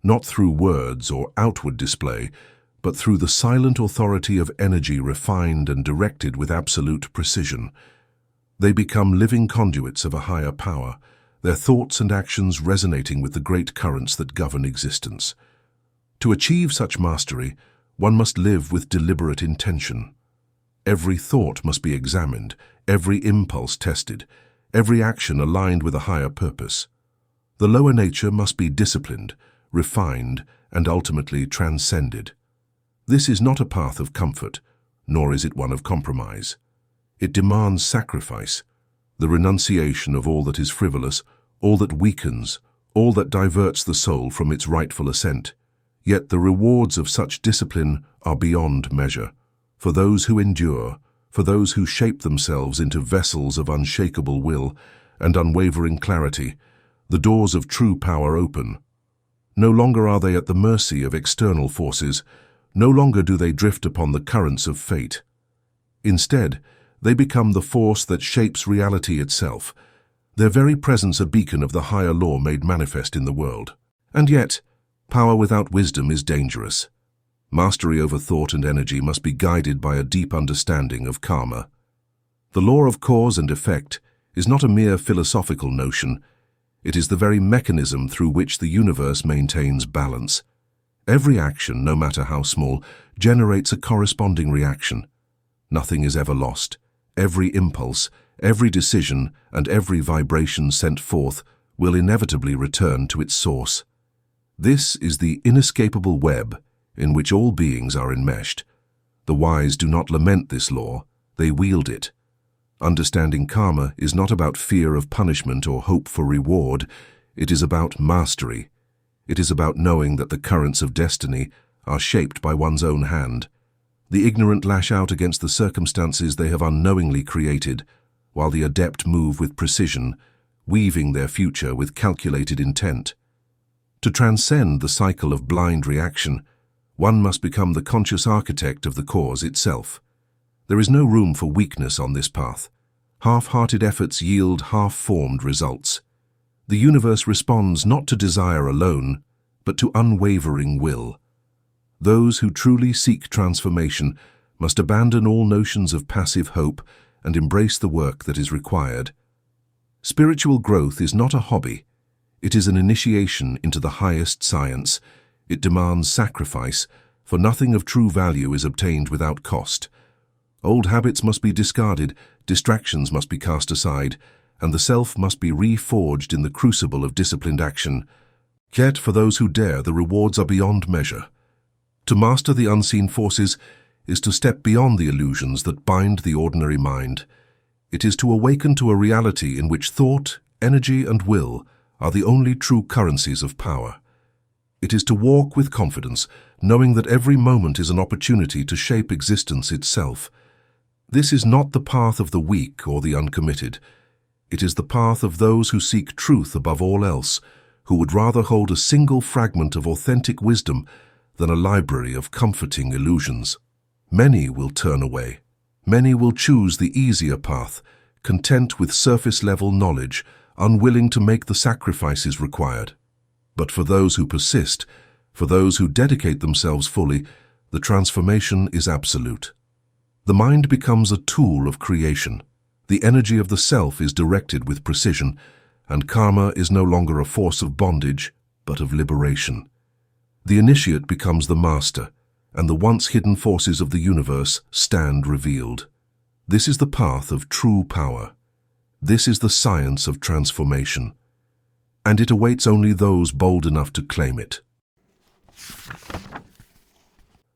not through words or outward display, but through the silent authority of energy refined and directed with absolute precision. They become living conduits of a higher power, their thoughts and actions resonating with the great currents that govern existence. To achieve such mastery, one must live with deliberate intention. Every thought must be examined, every impulse tested, every action aligned with a higher purpose. The lower nature must be disciplined, refined, and ultimately transcended. This is not a path of comfort, nor is it one of compromise. It demands sacrifice, the renunciation of all that is frivolous, all that weakens, all that diverts the soul from its rightful ascent. Yet the rewards of such discipline are beyond measure. For those who endure, for those who shape themselves into vessels of unshakable will and unwavering clarity, the doors of true power open. No longer are they at the mercy of external forces, no longer do they drift upon the currents of fate. Instead, they become the force that shapes reality itself, their very presence a beacon of the higher law made manifest in the world. And yet, power without wisdom is dangerous. Mastery over thought and energy must be guided by a deep understanding of karma. The law of cause and effect is not a mere philosophical notion. It is the very mechanism through which the universe maintains balance. Every action, no matter how small, generates a corresponding reaction. Nothing is ever lost. Every impulse, every decision, and every vibration sent forth will inevitably return to its source. This is the inescapable web in which all beings are enmeshed. The wise do not lament this law, they wield it. Understanding karma is not about fear of punishment or hope for reward, it is about mastery. It is about knowing that the currents of destiny are shaped by one's own hand. The ignorant lash out against the circumstances they have unknowingly created, while the adept move with precision, weaving their future with calculated intent. To transcend the cycle of blind reaction, one must become the conscious architect of the cause itself. There is no room for weakness on this path. Half-hearted efforts yield half-formed results. The universe responds not to desire alone, but to unwavering will. Those who truly seek transformation must abandon all notions of passive hope and embrace the work that is required. Spiritual growth is not a hobby. It is an initiation into the highest science. It demands sacrifice, for nothing of true value is obtained without cost. Old habits must be discarded, distractions must be cast aside, and the self must be reforged in the crucible of disciplined action. Yet, for those who dare, the rewards are beyond measure. To master the unseen forces is to step beyond the illusions that bind the ordinary mind. It is to awaken to a reality in which thought, energy, and will are the only true currencies of power. It is to walk with confidence, knowing that every moment is an opportunity to shape existence itself. This is not the path of the weak or the uncommitted. It is the path of those who seek truth above all else, who would rather hold a single fragment of authentic wisdom than a library of comforting illusions. Many will turn away. Many will choose the easier path, content with surface-level knowledge, unwilling to make the sacrifices required. But for those who persist, for those who dedicate themselves fully, the transformation is absolute. The mind becomes a tool of creation. The energy of the self is directed with precision, and karma is no longer a force of bondage, but of liberation. The initiate becomes the master, and the once hidden forces of the universe stand revealed. This is the path of true power. This is the science of transformation, and it awaits only those bold enough to claim it.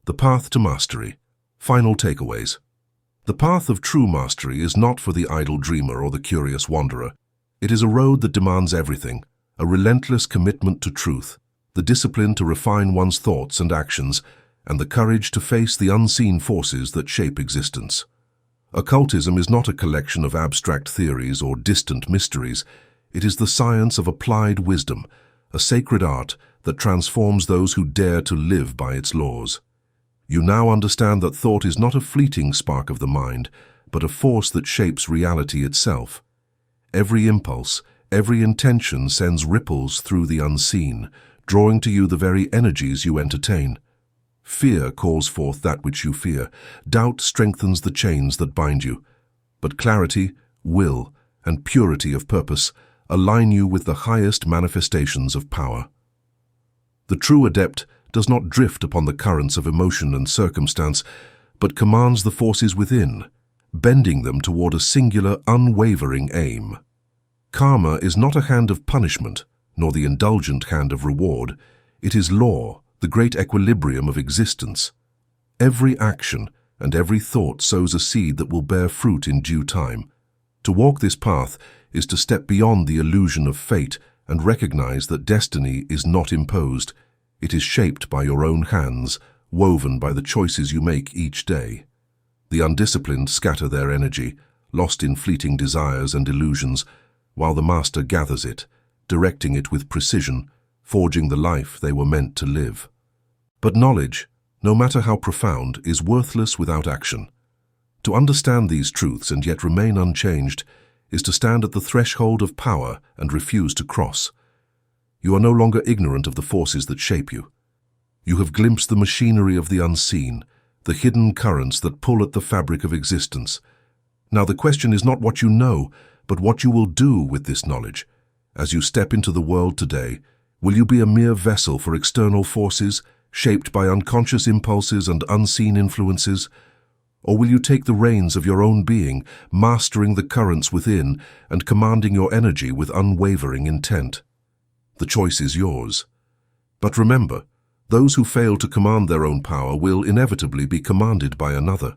The path to mastery. Final takeaways. The path of true mastery is not for the idle dreamer or the curious wanderer. It is a road that demands everything, a relentless commitment to truth, the discipline to refine one's thoughts and actions, and the courage to face the unseen forces that shape existence. Occultism is not a collection of abstract theories or distant mysteries. It is the science of applied wisdom, a sacred art that transforms those who dare to live by its laws. You now understand that thought is not a fleeting spark of the mind, but a force that shapes reality itself. Every impulse, every intention sends ripples through the unseen, drawing to you the very energies you entertain. Fear calls forth that which you fear. Doubt strengthens the chains that bind you. But clarity, will, and purity of purpose align you with the highest manifestations of power. The true adept does not drift upon the currents of emotion and circumstance, but commands the forces within, bending them toward a singular, unwavering aim. Karma is not a hand of punishment, nor the indulgent hand of reward. It is law, the great equilibrium of existence. Every action and every thought sows a seed that will bear fruit in due time. To walk this path is to step beyond the illusion of fate and recognize that destiny is not imposed. It is shaped by your own hands, woven by the choices you make each day. The undisciplined scatter their energy, lost in fleeting desires and illusions, while the master gathers it, directing it with precision, forging the life they were meant to live. But knowledge, no matter how profound, is worthless without action. To understand these truths and yet remain unchanged is to stand at the threshold of power and refuse to cross. You are no longer ignorant of the forces that shape you. You have glimpsed the machinery of the unseen, the hidden currents that pull at the fabric of existence. Now the question is not what you know, but what you will do with this knowledge. As you step into the world today, will you be a mere vessel for external forces, shaped by unconscious impulses and unseen influences? Or will you take the reins of your own being, mastering the currents within and commanding your energy with unwavering intent? The choice is yours. But remember, those who fail to command their own power will inevitably be commanded by another.